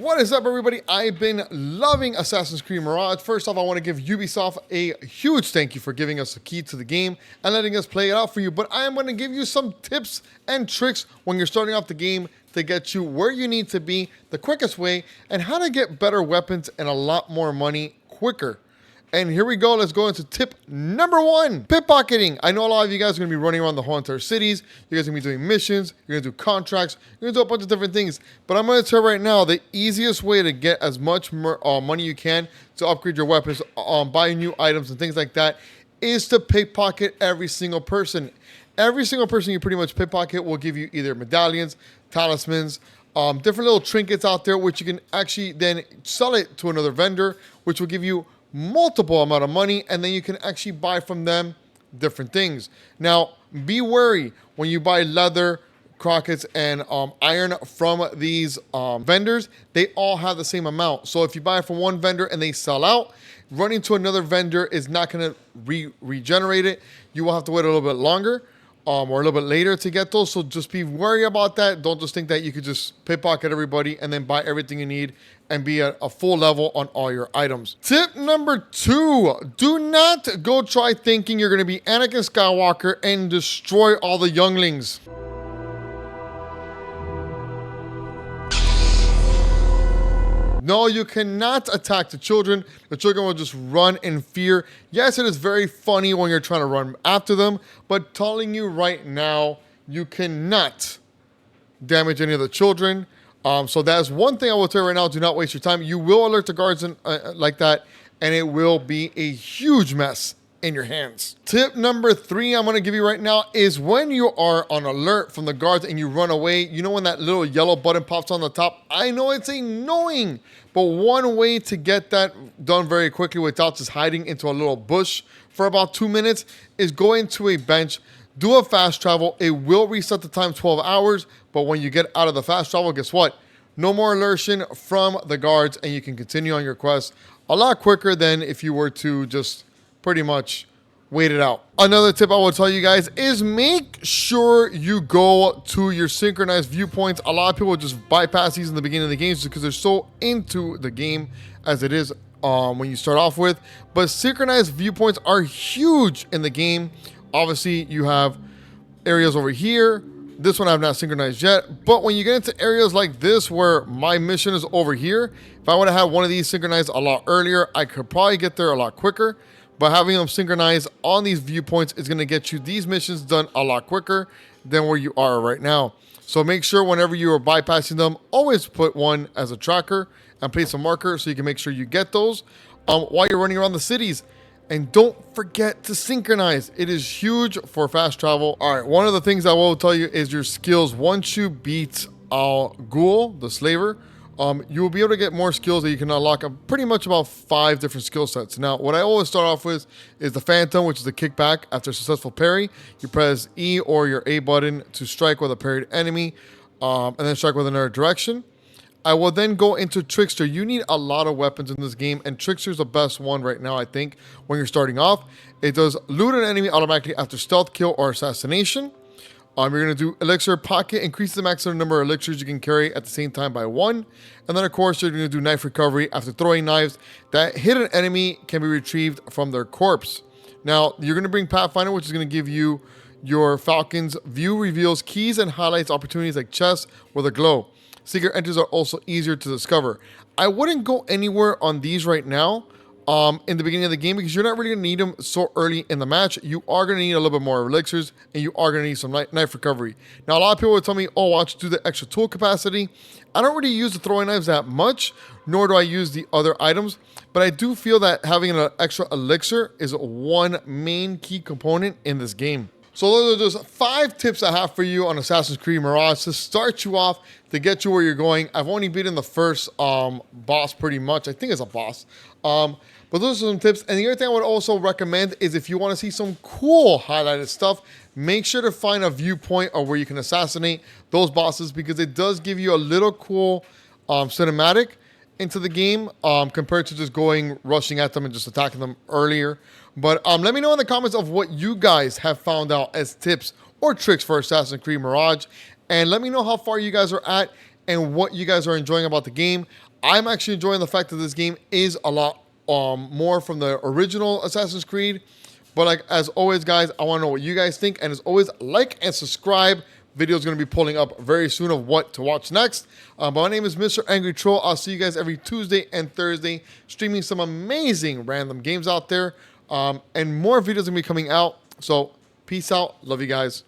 What is up, everybody? I've been loving Assassin Creed Mirage. First off, I want to give Ubisoft a huge thank you for giving us the key to the game and letting us play it out for you. But I am going to give you some tips and tricks when you're starting off the game to get you where you need to be the quickest way and how to get better weapons and a lot more money quicker. And here we go. Let's go into tip number 1, pickpocketing. I know a lot of you guys are going to be running around the whole entire cities. You guys are going to be doing missions. You're going to do contracts. You're going to do a bunch of different things. But I'm going to tell you right now, the easiest way to get as much money you can to upgrade your weapons, buy new items and things like that, is to pickpocket every single person. Every single person you pretty much pickpocket will give you either medallions, talismans, different little trinkets out there, which you can actually then sell it to another vendor, which will give you multiple amount of money, and then you can actually buy from them different things. Now, be wary when you buy leather, crockets, and iron from these vendors. They all have the same amount. So if you buy from one vendor and they sell out, running to another vendor is not going to regenerate it. You will have to wait a little bit longer or a little bit later to get those. So just be wary about that. Don't just think that you could just pickpocket everybody and then buy everything you need and be at a full level on all your items. Tip number 2, do not go try thinking you're going to be Anakin Skywalker and destroy all the younglings. No, you cannot attack the children. The children will just run in fear. Yes, it is very funny when you're trying to run after them, but telling you right now, you cannot damage any of the children. So that's one thing I will tell you right now. Do not waste your time. You will alert the guards like that, and it will be a huge mess in your hands. Tip number 3 I'm going to give you right now is when you are on alert from the guards and you run away, you know when that little yellow button pops on the top? I know it's annoying, but one way to get that done very quickly without just hiding into a little bush for about 2 minutes is go into a bench, do a fast travel. It will reset the time 12 hours, but when you get out of the fast travel, guess what? No more alertion from the guards, and you can continue on your quest a lot quicker than if you were to just pretty much wait it out. Another tip I will tell you guys is make sure you go to your synchronized viewpoints. A lot of people just bypass these in the beginning of the games because they're so into the game as it is when you start off with. But synchronized viewpoints are huge in the game. Obviously, you have areas over here. This one I have not synchronized yet. But when you get into areas like this where my mission is over here, if I would have had one of these synchronized a lot earlier, I could probably get there a lot quicker. But having them synchronized on these viewpoints is going to get you these missions done a lot quicker than where you are right now. So make sure whenever you are bypassing them, always put one as a tracker and place a marker so you can make sure you get those while you're running around the cities. And don't forget to synchronize. It is huge for fast travel. All right, one of the things I will tell you is your skills. Once you beat Ghoul, the slaver, you will be able to get more skills that you can unlock. Pretty much about 5 different skill sets. Now, what I always start off with is the Phantom, which is the kickback after a successful parry. You press E or your A button to strike with a parried enemy, and then strike with another direction. I will then go into Trickster. You need a lot of weapons in this game, and Trickster is the best one right now, I think, when you're starting off. It does loot an enemy automatically after stealth kill or assassination. You're going to do Elixir Pocket, increase the maximum number of elixirs you can carry at the same time by 1. And then, of course, you're going to do Knife Recovery. After throwing knives, that hit an enemy can be retrieved from their corpse. Now, you're going to bring Pathfinder, which is going to give you your Falcon's view, reveals keys and highlights opportunities like chests with a glow. Secret entries are also easier to discover. I wouldn't go anywhere on these right now in the beginning of the game because you're not really going to need them so early in the match. You are going to need a little bit more elixirs, and you are going to need some knife recovery. Now, a lot of people would tell me, oh, why don't you do the extra tool capacity? I don't really use the throwing knives that much, nor do I use the other items, but I do feel that having an extra elixir is one main key component in this game. So those are just 5 tips I have for you on Assassin Creed Mirage to start you off, to get you where you're going. I've only beaten the first boss pretty much. I think it's a boss. But those are some tips. And the other thing I would also recommend is if you want to see some cool highlighted stuff, make sure to find a viewpoint of where you can assassinate those bosses because it does give you a little cool cinematic into the game compared to just rushing at them and just attacking them earlier. But let me know in the comments of what you guys have found out as tips or tricks for Assassin Creed Mirage. And let me know how far you guys are at and what you guys are enjoying about the game. I'm actually enjoying the fact that this game is a lot more from the original Assassin's Creed. But like as always, guys, I want to know what you guys think. And as always, like and subscribe. Video is going to be pulling up very soon of what to watch next. But my name is Mr. Angry Troll. I'll see you guys every Tuesday and Thursday, streaming some amazing random games out there. And more videos are going to be coming out. So peace out. Love you guys.